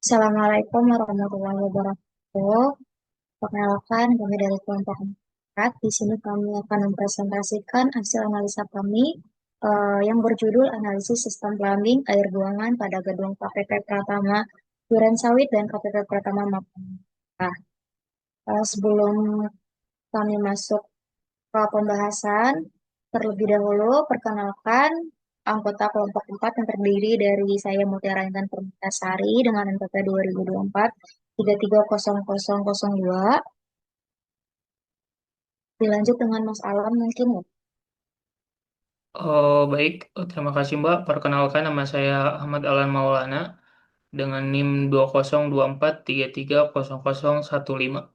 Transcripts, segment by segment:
Assalamualaikum warahmatullahi wabarakatuh. Perkenalkan, kami dari kelompok 4. Di sini kami akan mempresentasikan hasil analisa kami yang berjudul Analisis Sistem Plumbing Air Buangan pada Gedung KPP Pratama Duren Sawit dan KPP Pratama Mapang. Nah, sebelum kami masuk ke pembahasan, terlebih dahulu perkenalkan anggota kelompok 4 yang terdiri dari saya Mutiara Intan Permatasari dengan NPP 2024 330002. Dilanjut dengan Mas Alam mungkin ya. Oh, baik. Terima kasih Mbak. Perkenalkan nama saya Ahmad Alan Maulana dengan NIM 2024330015.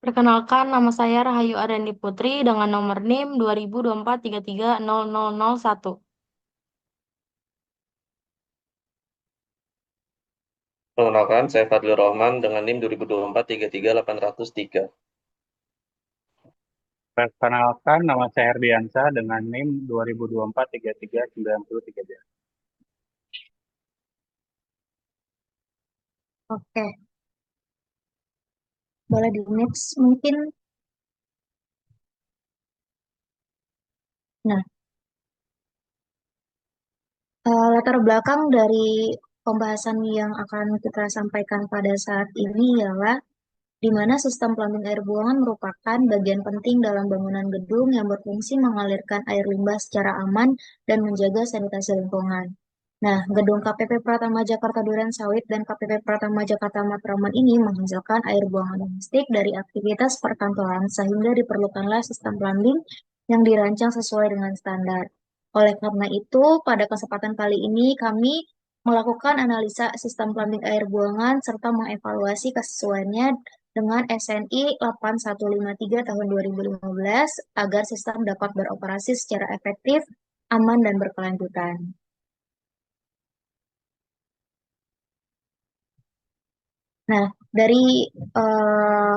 Perkenalkan, nama saya Rahayu Arandi Putri dengan nomor NIM 2024333001. Perkenalkan, saya Fadlur Rahman dengan NIM 2024 33803. Perkenalkan, nama saya Herdiansa dengan NIM 2024 339033. Oke, boleh di next mungkin. Nah, latar belakang dari pembahasan yang akan kita sampaikan pada saat ini ialah di mana sistem plumbing air buangan merupakan bagian penting dalam bangunan gedung yang berfungsi mengalirkan air limbah secara aman dan menjaga sanitasi lingkungan. Nah, gedung KPP Pratama Jakarta Duren Sawit dan KPP Pratama Jakarta Matraman ini menghasilkan air buangan domestik dari aktivitas perkantoran sehingga diperlukanlah sistem plumbing yang dirancang sesuai dengan standar. Oleh karena itu, pada kesempatan kali ini kami melakukan analisa sistem plumbing air buangan serta mengevaluasi kesesuaiannya dengan SNI 8153 tahun 2015 agar sistem dapat beroperasi secara efektif, aman, dan berkelanjutan. Nah, dari eh,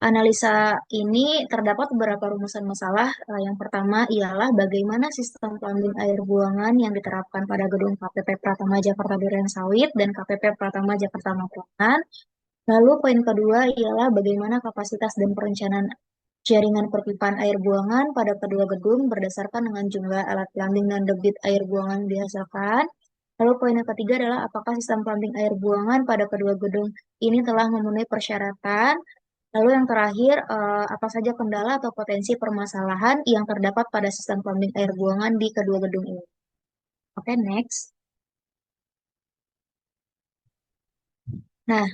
analisa ini terdapat beberapa rumusan masalah. Yang pertama ialah bagaimana sistem plumbing air buangan yang diterapkan pada gedung KPP Pratama Jakarta Duren Sawit dan KPP Pratama Jakarta Matraman. Lalu poin kedua ialah bagaimana kapasitas dan perencanaan jaringan perpipaan air buangan pada kedua gedung berdasarkan dengan jumlah alat plumbing dan debit air buangan yang dihasilkan. Lalu poin yang ketiga adalah apakah sistem plumbing air buangan pada kedua gedung ini telah memenuhi persyaratan. Lalu yang terakhir, apa saja kendala atau potensi permasalahan yang terdapat pada sistem plumbing air buangan di kedua gedung ini. Oke, next. Nah,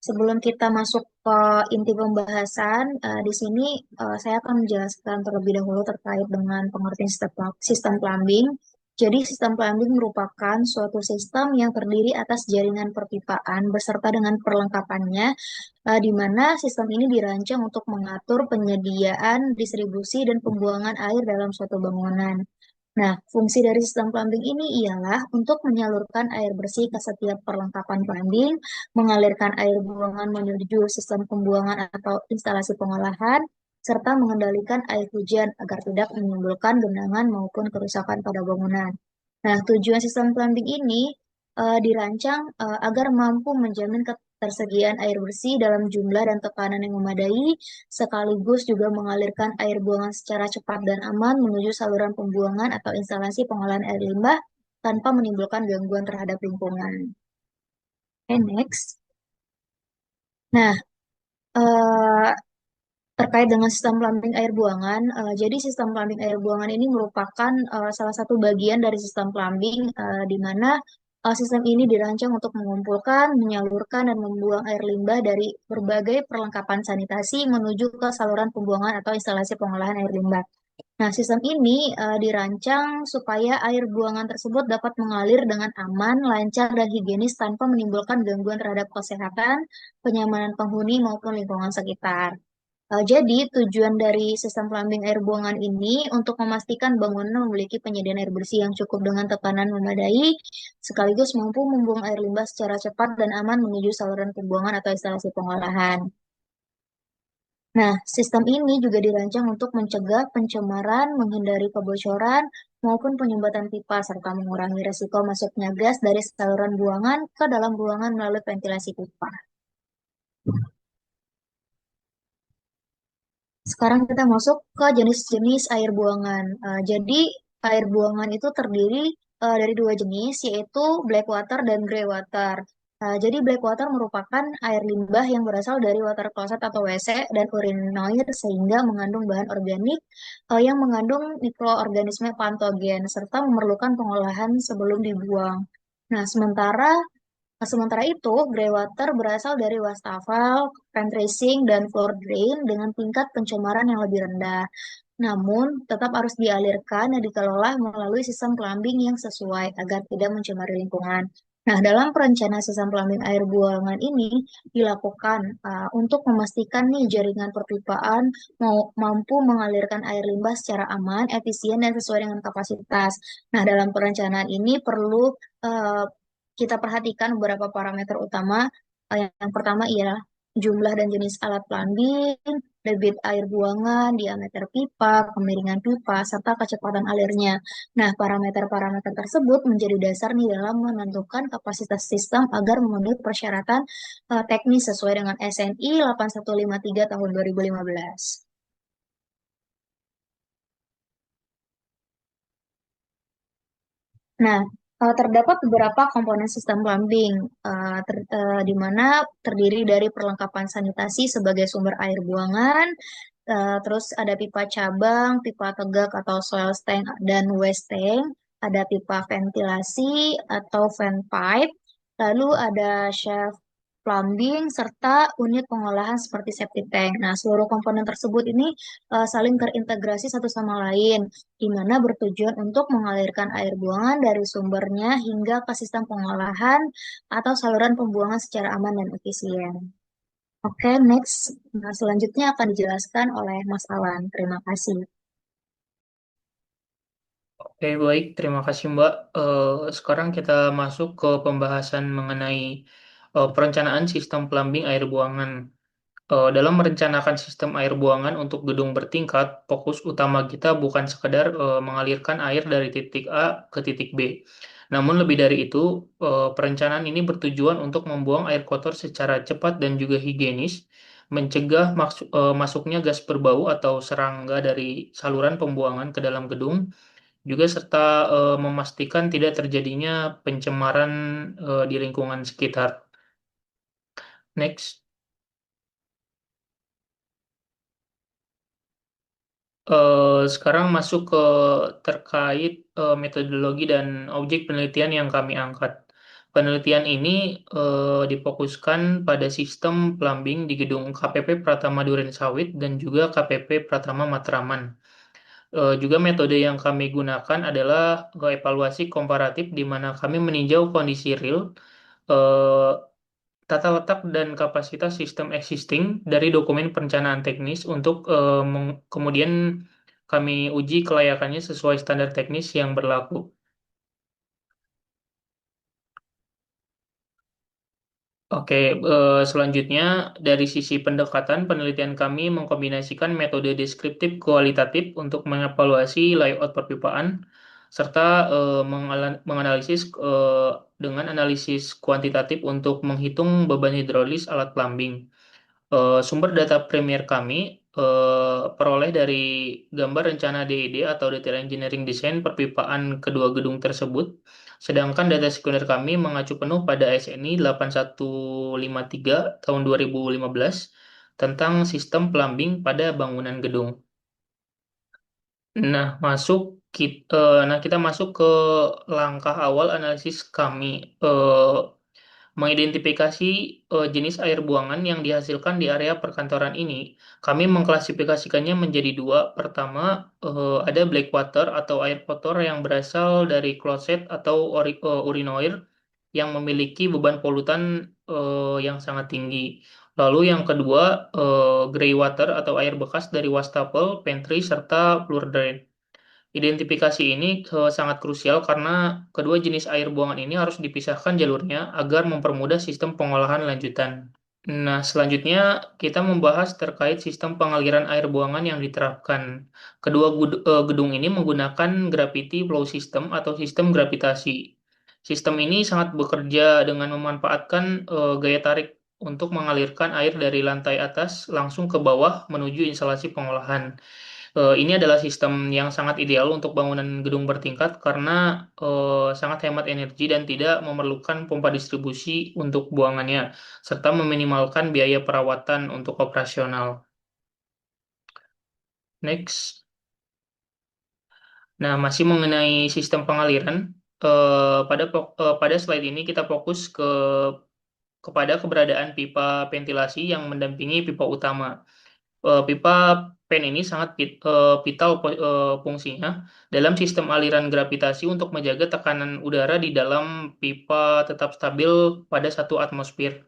sebelum kita masuk ke inti pembahasan, di sini saya akan menjelaskan terlebih dahulu terkait dengan pengertian sistem plumbing. Jadi, sistem plumbing merupakan suatu sistem yang terdiri atas jaringan perpipaan beserta dengan perlengkapannya, di mana sistem ini dirancang untuk mengatur penyediaan, distribusi, dan pembuangan air dalam suatu bangunan. Nah, fungsi dari sistem plumbing ini ialah untuk menyalurkan air bersih ke setiap perlengkapan plumbing, mengalirkan air buangan menuju sistem pembuangan atau instalasi pengolahan, serta mengendalikan air hujan agar tidak menimbulkan genangan maupun kerusakan pada bangunan. Nah, tujuan sistem plumbing ini dirancang agar mampu menjamin ketersediaan air bersih dalam jumlah dan tekanan yang memadai, sekaligus juga mengalirkan air buangan secara cepat dan aman menuju saluran pembuangan atau instalasi pengolahan air limbah tanpa menimbulkan gangguan terhadap lingkungan. Oke, next. Nah, eh, terkait dengan sistem plumbing air buangan, jadi sistem plumbing air buangan ini merupakan salah satu bagian dari sistem plumbing di mana sistem ini dirancang untuk mengumpulkan, menyalurkan, dan membuang air limbah dari berbagai perlengkapan sanitasi menuju ke saluran pembuangan atau instalasi pengolahan air limbah. Nah, sistem ini dirancang supaya air buangan tersebut dapat mengalir dengan aman, lancar, dan higienis tanpa menimbulkan gangguan terhadap kesehatan, kenyamanan penghuni maupun lingkungan sekitar. Jadi, tujuan dari sistem plumbing air buangan ini untuk memastikan bangunan memiliki penyediaan air bersih yang cukup dengan tekanan memadai, sekaligus mampu membuang air limbah secara cepat dan aman menuju saluran pembuangan atau instalasi pengolahan. Nah, sistem ini juga dirancang untuk mencegah pencemaran, menghindari kebocoran, maupun penyumbatan pipa serta mengurangi resiko masuknya gas dari saluran buangan ke dalam buangan melalui ventilasi pipa. Sekarang kita masuk ke jenis-jenis air buangan. Jadi air buangan itu terdiri dari dua jenis, yaitu black water dan grey water. Jadi black water merupakan air limbah yang berasal dari water closet atau WC dan urinoir sehingga mengandung bahan organik yang mengandung mikroorganisme patogen serta memerlukan pengolahan sebelum dibuang. Nah, sementara itu, grey water berasal dari wastafel, tracing, dan floor drain dengan tingkat pencemaran yang lebih rendah. Namun, tetap harus dialirkan dan dikelola melalui sistem plumbing yang sesuai agar tidak mencemari lingkungan. Nah, dalam perencanaan sistem plumbing air buangan ini dilakukan untuk memastikan nih jaringan perpipaan mampu mengalirkan air limbah secara aman, efisien, dan sesuai dengan kapasitas. Nah, dalam perencanaan ini perlu uh, kita perhatikan beberapa parameter utama. Yang pertama ialah jumlah dan jenis alat plumbing, debit air buangan, diameter pipa, kemiringan pipa, serta kecepatan alirnya. Nah, parameter-parameter tersebut menjadi dasar nih dalam menentukan kapasitas sistem agar memenuhi persyaratan teknis sesuai dengan SNI 8153 tahun 2015. Nah, terdapat beberapa komponen sistem plumbing, di mana terdiri dari perlengkapan sanitasi sebagai sumber air buangan, terus ada pipa cabang, pipa tegak atau soil tank dan waste tank, ada pipa ventilasi atau vent pipe, lalu ada shaft plumbing, serta unit pengolahan seperti septic tank. Nah, seluruh komponen tersebut ini saling terintegrasi satu sama lain, di mana bertujuan untuk mengalirkan air buangan dari sumbernya hingga ke sistem pengolahan atau saluran pembuangan secara aman dan efisien. Oke, next. Nah, selanjutnya akan dijelaskan oleh Mas Alan. Terima kasih. Oke, baik. Terima kasih, Mbak. Sekarang kita masuk ke pembahasan mengenai perencanaan sistem plumbing air buangan. Dalam merencanakan sistem air buangan untuk gedung bertingkat, fokus utama kita bukan sekedar mengalirkan air dari titik A ke titik B. Namun lebih dari itu, perencanaan ini bertujuan untuk membuang air kotor secara cepat dan juga higienis, mencegah masuknya gas berbau atau serangga dari saluran pembuangan ke dalam gedung, juga serta memastikan tidak terjadinya pencemaran di lingkungan sekitar. Next. Sekarang masuk ke terkait metodologi dan objek penelitian yang kami angkat. Penelitian ini difokuskan pada sistem plumbing di gedung KPP Pratama Duren Sawit dan juga KPP Pratama Matraman. Juga metode yang kami gunakan adalah evaluasi komparatif di mana kami meninjau kondisi real, eh, tata letak dan kapasitas sistem existing dari dokumen perencanaan teknis untuk kemudian kami uji kelayakannya sesuai standar teknis yang berlaku. Oke, selanjutnya dari sisi pendekatan, penelitian kami mengkombinasikan metode deskriptif kualitatif untuk mengevaluasi layout perpipaan, serta menganalisis dengan analisis kuantitatif untuk menghitung beban hidrolis alat plumbing. Sumber data primer kami peroleh dari gambar rencana DED atau Detail Engineering Design perpipaan kedua gedung tersebut. Sedangkan data sekunder kami mengacu penuh pada SNI 8153 tahun 2015 tentang sistem plumbing pada bangunan gedung. Nah, kita masuk ke langkah awal analisis kami. Mengidentifikasi jenis air buangan yang dihasilkan di area perkantoran ini, kami mengklasifikasikannya menjadi dua. Pertama, ada black water atau air kotor yang berasal dari kloset atau urinoir yang memiliki beban polutan yang sangat tinggi. Lalu yang kedua, gray water atau air bekas dari wastafel, pantry, serta floor drain. Identifikasi ini sangat krusial karena kedua jenis air buangan ini harus dipisahkan jalurnya agar mempermudah sistem pengolahan lanjutan. Nah, selanjutnya kita membahas terkait sistem pengaliran air buangan yang diterapkan. Kedua gedung ini menggunakan gravity flow system atau sistem gravitasi. Sistem ini sangat bekerja dengan memanfaatkan gaya tarik untuk mengalirkan air dari lantai atas langsung ke bawah menuju instalasi pengolahan. Ini adalah sistem yang sangat ideal untuk bangunan gedung bertingkat karena sangat hemat energi dan tidak memerlukan pompa distribusi untuk buangannya, serta meminimalkan biaya perawatan untuk operasional. Next. Nah, masih mengenai sistem pengaliran, pada slide ini kita fokus kepada keberadaan pipa ventilasi yang mendampingi pipa utama. Pipa PEN ini sangat vital fungsinya dalam sistem aliran gravitasi untuk menjaga tekanan udara di dalam pipa tetap stabil pada 1 atmosfer.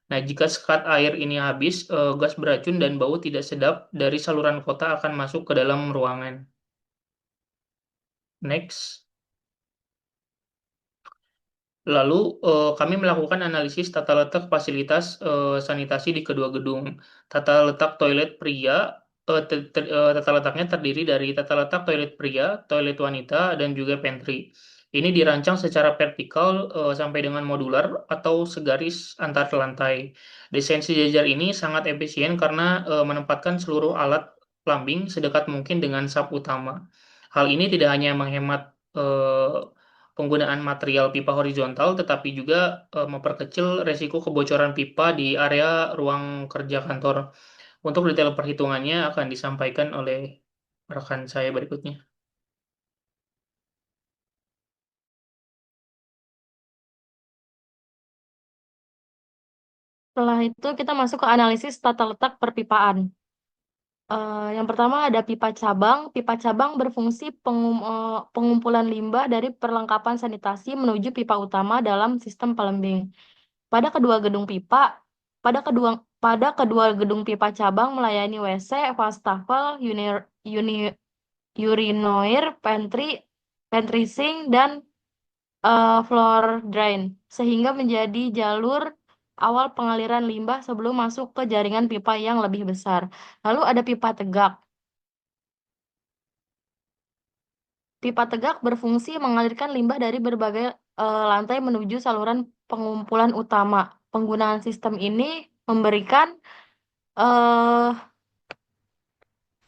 Nah, jika sekat air ini habis, gas beracun dan bau tidak sedap dari saluran kota akan masuk ke dalam ruangan. Next. Lalu kami melakukan analisis tata letak fasilitas sanitasi di kedua gedung. Tata letak toilet pria, tata letaknya terdiri dari tata letak toilet pria, toilet wanita, dan juga pantry. Ini dirancang secara vertikal sampai dengan modular atau segaris antar lantai. Desain sejajar ini sangat efisien karena menempatkan seluruh alat plumbing sedekat mungkin dengan sub utama. Hal ini tidak hanya menghemat penggunaan material pipa horizontal, tetapi juga memperkecil resiko kebocoran pipa di area ruang kerja kantor. Untuk detail perhitungannya akan disampaikan oleh rekan saya berikutnya. Setelah itu kita masuk ke analisis tata letak perpipaan. Yang pertama ada pipa cabang. Pipa cabang berfungsi pengumpulan limbah dari perlengkapan sanitasi menuju pipa utama dalam sistem plumbing. Pada kedua gedung pipa, pada kedua gedung pipa cabang melayani WC, wastafel, urinoir, pantry sink, dan floor drain, sehingga menjadi jalur awal pengaliran limbah sebelum masuk ke jaringan pipa yang lebih besar. Lalu ada pipa tegak. Pipa tegak berfungsi mengalirkan limbah dari berbagai lantai menuju saluran pengumpulan utama. Penggunaan sistem ini eh,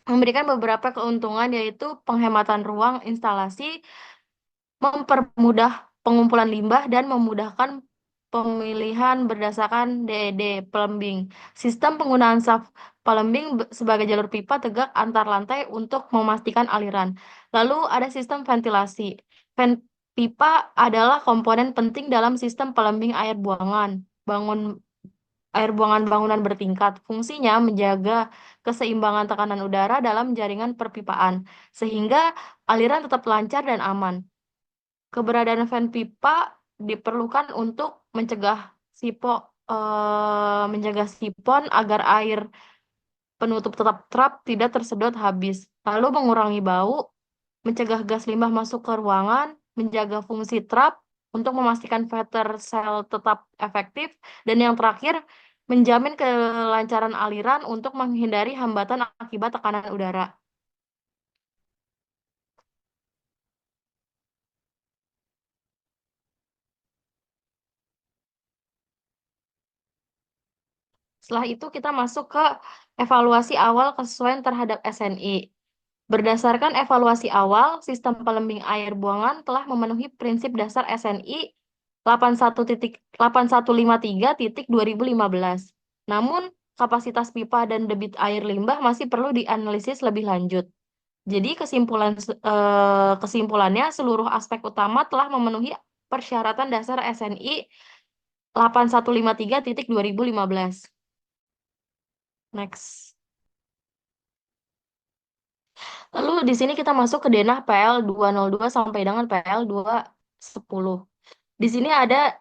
memberikan beberapa keuntungan, yaitu penghematan ruang instalasi, mempermudah pengumpulan limbah, dan memudahkan pemilihan berdasarkan DED plumbing. Sistem penggunaan shaft plumbing sebagai jalur pipa tegak antar lantai untuk memastikan aliran. Lalu ada sistem ventilasi. Pipa adalah komponen penting dalam sistem plumbing air buangan. Air buangan bangunan bertingkat. Fungsinya menjaga keseimbangan tekanan udara dalam jaringan perpipaan, sehingga aliran tetap lancar dan aman. Keberadaan fan pipa diperlukan untuk menjaga sipon agar air penutup tetap trap tidak tersedot habis. Lalu mengurangi bau, mencegah gas limbah masuk ke ruangan, menjaga fungsi trap untuk memastikan filter sel tetap efektif, dan yang terakhir, menjamin kelancaran aliran untuk menghindari hambatan akibat tekanan udara. Setelah itu kita masuk ke evaluasi awal kesesuaian terhadap SNI. Berdasarkan evaluasi awal, sistem plumbing air buangan telah memenuhi prinsip dasar SNI 8153.2015. Namun, kapasitas pipa dan debit air limbah masih perlu dianalisis lebih lanjut. Jadi kesimpulannya, seluruh aspek utama telah memenuhi persyaratan dasar SNI 8153.2015. Next. Lalu di sini kita masuk ke denah PL 202 sampai dengan PL 210. Di sini ada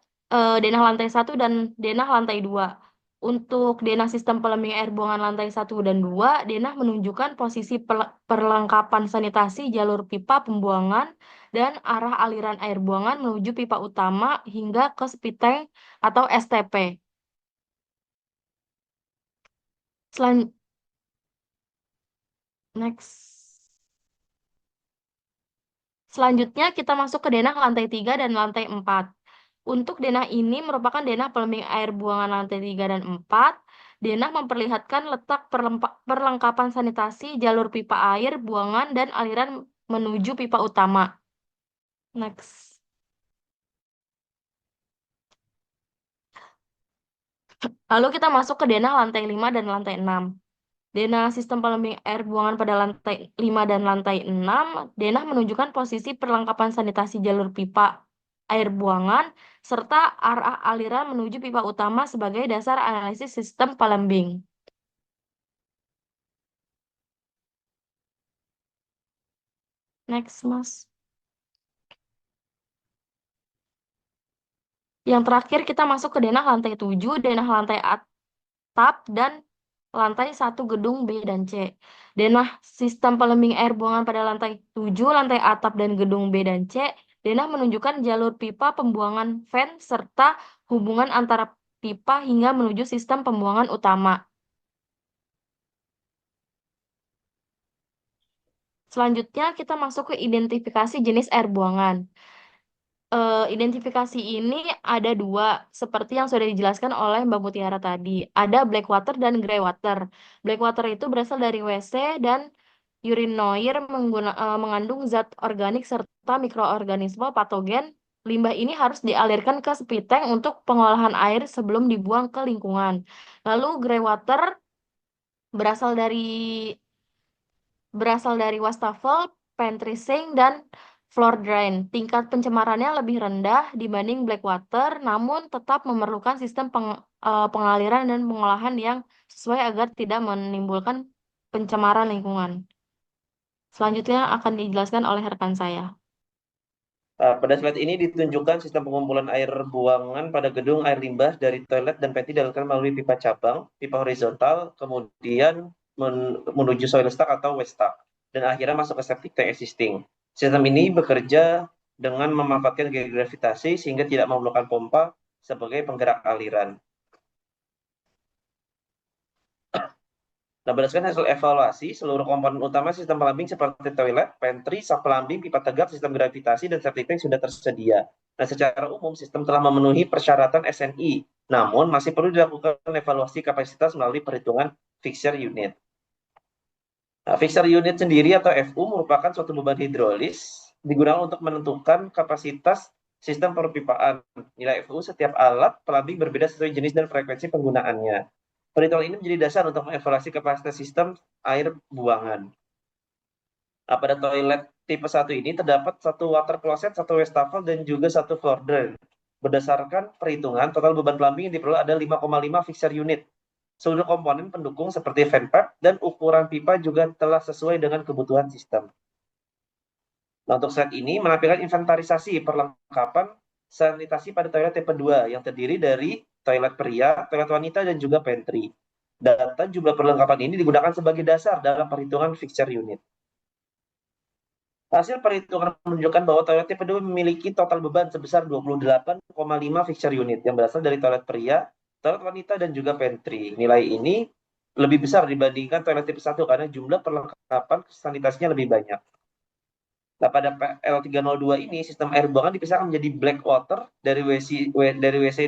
denah lantai 1 dan denah lantai 2. Untuk denah sistem plumbing air buangan lantai 1 dan 2, denah menunjukkan posisi perlengkapan sanitasi jalur pipa pembuangan dan arah aliran air buangan menuju pipa utama hingga ke speed tank atau STP. Selan Next. Selanjutnya kita masuk ke denah lantai 3 dan lantai 4. Untuk denah ini merupakan denah plumbing air buangan lantai 3 dan 4. Denah memperlihatkan letak perlengkapan sanitasi, jalur pipa air, buangan, dan aliran menuju pipa utama. Next. Lalu kita masuk ke denah lantai 5 dan lantai 6. Denah sistem plumbing air buangan pada lantai 5 dan lantai 6, denah menunjukkan posisi perlengkapan sanitasi jalur pipa air buangan, serta arah aliran menuju pipa utama sebagai dasar analisis sistem plumbing. Next, Mas. Yang terakhir kita masuk ke denah lantai 7, denah lantai atap, dan lantai 1 gedung B dan C. Denah sistem plumbing air buangan pada lantai 7, lantai atap, dan gedung B dan C. Denah menunjukkan jalur pipa pembuangan vent serta hubungan antara pipa hingga menuju sistem pembuangan utama. Selanjutnya kita masuk ke identifikasi jenis air buangan. Identifikasi ini ada dua, seperti yang sudah dijelaskan oleh Mbak Mutiara tadi. Ada black water dan grey water. Black water itu berasal dari WC dan urinoir mengandung zat organik serta mikroorganisme patogen. Limbah ini harus dialirkan ke sepiteng untuk pengolahan air sebelum dibuang ke lingkungan. Lalu grey water berasal dari wastafel, pantry sink, dan floor drain. Tingkat pencemarannya lebih rendah dibanding black water, namun tetap memerlukan sistem pengaliran dan pengolahan yang sesuai agar tidak menimbulkan pencemaran lingkungan. Selanjutnya akan dijelaskan oleh rekan saya. Pada slide ini ditunjukkan sistem pengumpulan air buangan pada gedung air limbah dari toilet dan panti dilakukan melalui pipa cabang, pipa horizontal, kemudian menuju soil stack atau waste stack, dan akhirnya masuk ke septic tank existing. Sistem ini bekerja dengan memanfaatkan gaya gravitasi sehingga tidak memerlukan pompa sebagai penggerak aliran. Nah, berdasarkan hasil evaluasi, seluruh komponen utama sistem plumbing seperti toilet, pantry, sub plumbing, pipa tegak, sistem gravitasi, dan septic tank sudah tersedia. Nah, secara umum sistem telah memenuhi persyaratan SNI, namun masih perlu dilakukan evaluasi kapasitas melalui perhitungan fixture unit. Nah, fixture unit sendiri atau FU merupakan suatu beban hidrolis digunakan untuk menentukan kapasitas sistem perpipaan. Nilai FU setiap alat plumbing berbeda sesuai jenis dan frekuensi penggunaannya. Perhitungan ini menjadi dasar untuk mengevaluasi kapasitas sistem air buangan. Nah, pada toilet tipe 1 ini terdapat satu water closet, satu wastafel, dan juga satu floor drain. Berdasarkan perhitungan, total beban plumbing yang diperlukan ada 5,5 fixture unit. Seluruh komponen pendukung seperti vent pipe dan ukuran pipa juga telah sesuai dengan kebutuhan sistem. Nah, untuk slide ini menampilkan inventarisasi perlengkapan sanitasi pada toilet tipe 2 yang terdiri dari toilet pria, toilet wanita, dan juga pantry. Data jumlah perlengkapan ini digunakan sebagai dasar dalam perhitungan fixture unit. Hasil perhitungan menunjukkan bahwa toilet tipe 2 memiliki total beban sebesar 28,5 fixture unit yang berasal dari toilet pria, toilet wanita, dan juga pantry. Nilai ini lebih besar dibandingkan toilet tipe 1 karena jumlah perlengkapan sanitasinya lebih banyak. Nah, pada PL302 ini, sistem air buangan dipisahkan menjadi black water dari WC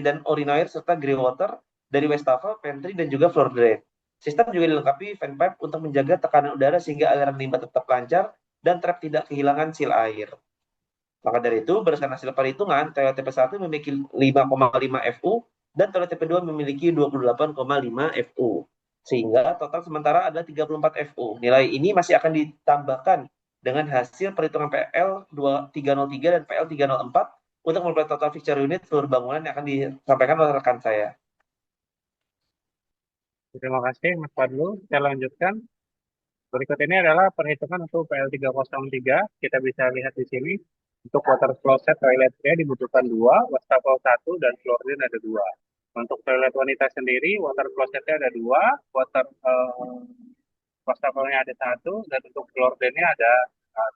dan urinoir, serta grey water dari wastafel, pantry, dan juga floor drain. Sistem juga dilengkapi vent pipe untuk menjaga tekanan udara sehingga aliran limbah tetap lancar dan trap tidak kehilangan sil air. Maka dari itu, berdasarkan hasil perhitungan, toilet tipe 1 memiliki 5,5 FU dan toilet tipe 2 memiliki 28,5 FU. Sehingga total sementara ada 34 FU. Nilai ini masih akan ditambahkan dengan hasil perhitungan PL303 dan PL304 untuk memperoleh total fixture unit seluruh bangunan yang akan disampaikan oleh rekan saya. Terima kasih, Mas Fadlu. Saya lanjutkan. Berikut ini adalah perhitungan untuk PL303. Kita bisa lihat di sini. Untuk water closet toilet pria dibutuhkan 2, wastafel 1, dan floor drain ada 2. Untuk toilet wanita sendiri, water closetnya ada 2, wastafelnya ada 1, dan untuk floor drainnya ada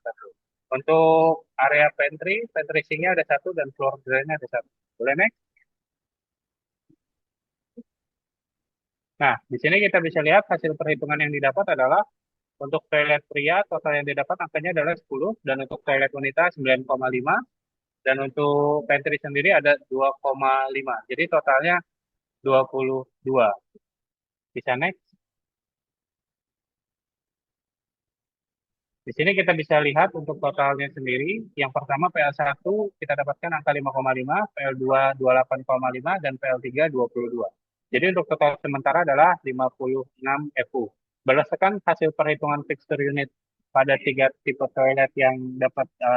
1. Untuk area pantry sinknya ada 1, dan floor drainnya ada 1. Boleh next? Nah, di sini kita bisa lihat hasil perhitungan yang didapat adalah untuk toilet pria total yang didapat angkanya adalah 10 dan untuk toilet wanita 9,5 dan untuk pantry sendiri ada 2,5. Jadi totalnya 22. Bisa next. Di sini kita bisa lihat untuk totalnya sendiri. Yang pertama PL1 kita dapatkan angka 5,5, PL2 28,5 dan PL3 22. Jadi untuk total sementara adalah 56 FU. Berdasarkan hasil perhitungan fixture unit pada tiga tipe toilet yang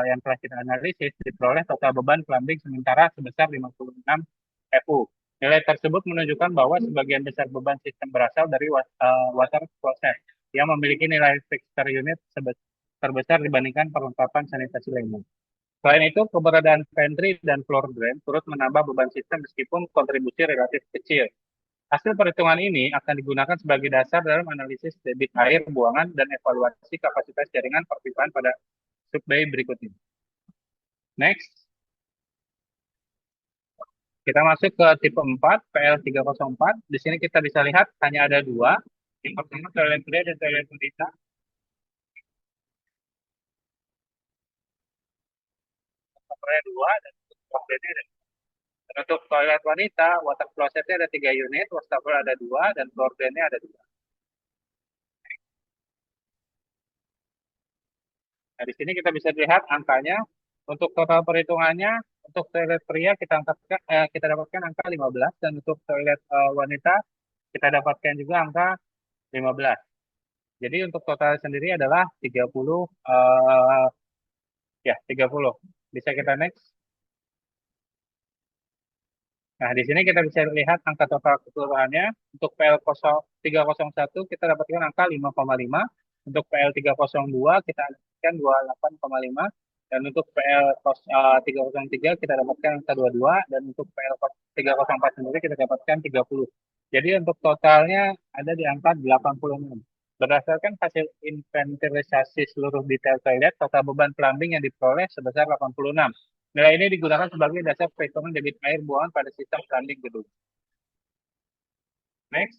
yang telah kita analisis, diperoleh total beban plumbing sementara sebesar 56 FU. Nilai tersebut menunjukkan bahwa sebagian besar beban sistem berasal dari water process yang memiliki nilai fixture unit terbesar dibandingkan perlengkapan sanitasi lainnya. Selain itu, keberadaan pantry dan floor drain turut menambah beban sistem meskipun kontribusi relatif kecil. Hasil perhitungan ini akan digunakan sebagai dasar dalam analisis debit air buangan dan evaluasi kapasitas jaringan perpipaan pada subbay berikutnya. Next, kita masuk ke tipe 4, PL304. Di sini kita bisa lihat hanya ada dua. Yang pertama toilet pria dan toilet wanita. Ada dua dan toiletnya ada. Untuk toilet wanita, water closetnya ada 3 unit, wastafel ada 2, dan floor drainnya ada 2. Nah, di sini kita bisa lihat angkanya. Untuk total perhitungannya, untuk toilet pria kita dapatkan angka 15, dan untuk toilet wanita kita dapatkan juga angka 15. Jadi untuk total sendiri adalah 30, ya 30. Bisa kita next. Nah, di sini kita bisa lihat angka total keseluruhannya. Untuk PL301 kita dapatkan angka 5,5. Untuk PL302 kita dapatkan 28,5. Dan untuk PL303 kita dapatkan angka 22. Dan untuk PL304 sendiri kita dapatkan 30. Jadi untuk totalnya ada di angka 86. Berdasarkan hasil inventarisasi seluruh detail toilet, total beban plumbing yang diperoleh sebesar 86. Nilai ini digunakan sebagai dasar perhitungan debit air buangan pada sistem plumbing gedung. Next.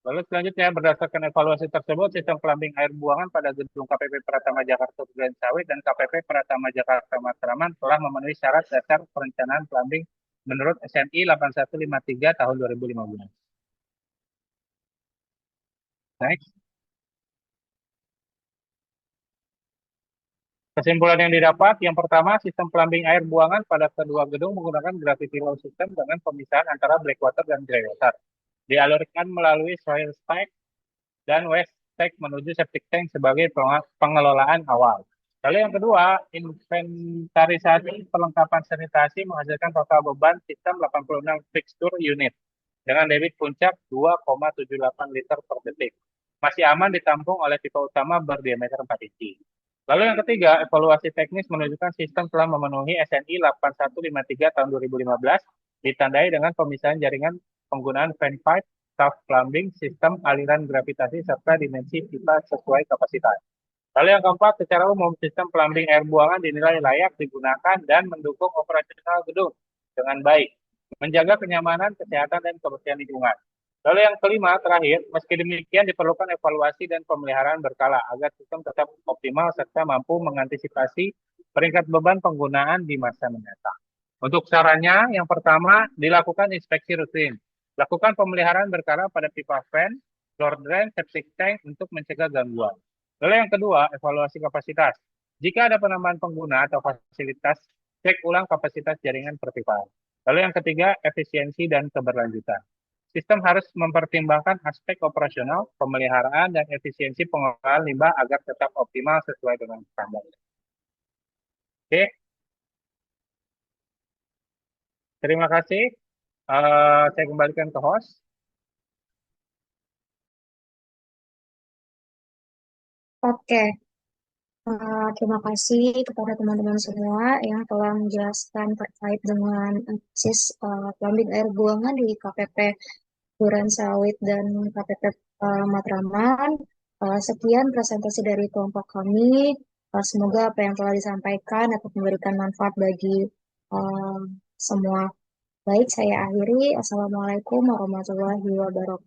Lalu selanjutnya, berdasarkan evaluasi tersebut, sistem plumbing air buangan pada gedung KPP Pratama Jakarta Duren Sawit dan KPP Pratama Jakarta Matraman telah memenuhi syarat dasar perencanaan plumbing menurut SNI 8153 tahun 2015. Next. Kesimpulan yang didapat, yang pertama, sistem plumbing air buangan pada kedua gedung menggunakan gravity low system dengan pemisahan antara blackwater dan greywater. Dialirkan melalui soil stack dan waste stack menuju septic tank sebagai pengelolaan awal. Lalu yang kedua, inventarisasi perlengkapan sanitasi menghasilkan total beban sistem 86 fixture unit dengan debit puncak 2,78 liter per detik. Masih aman ditampung oleh tipe utama berdiameter 4 inci. Lalu yang ketiga, evaluasi teknis menunjukkan sistem telah memenuhi SNI 8153 tahun 2015, ditandai dengan pemisahan jaringan penggunaan fan pipe, shaft plumbing, sistem aliran gravitasi, serta dimensi pipa sesuai kapasitas. Lalu yang keempat, secara umum, sistem plumbing air buangan dinilai layak digunakan dan mendukung operasional gedung dengan baik, menjaga kenyamanan, kesehatan, dan kebersihan lingkungan. Lalu yang kelima, terakhir, meski demikian diperlukan evaluasi dan pemeliharaan berkala agar sistem tetap optimal serta mampu mengantisipasi peringkat beban penggunaan di masa mendatang. Untuk sarannya, yang pertama, dilakukan inspeksi rutin. Lakukan pemeliharaan berkala pada pipa fan, floor drain, septic tank untuk mencegah gangguan. Lalu yang kedua, evaluasi kapasitas. Jika ada penambahan pengguna atau fasilitas, cek ulang kapasitas jaringan perpipaan. Lalu yang ketiga, efisiensi dan keberlanjutan. Sistem harus mempertimbangkan aspek operasional, pemeliharaan, dan efisiensi pengelolaan limbah agar tetap optimal sesuai dengan standar. Oke, terima kasih. Saya kembalikan ke host. Oke, terima kasih kepada teman-teman semua yang telah menjelaskan terkait dengan analisis plumbing air buangan di KPP Duren Sawit dan KPP Matraman. Sekian presentasi dari kelompok kami. Semoga apa yang telah disampaikan dapat memberikan manfaat bagi semua. Baik, saya akhiri. Assalamualaikum warahmatullahi wabarakatuh.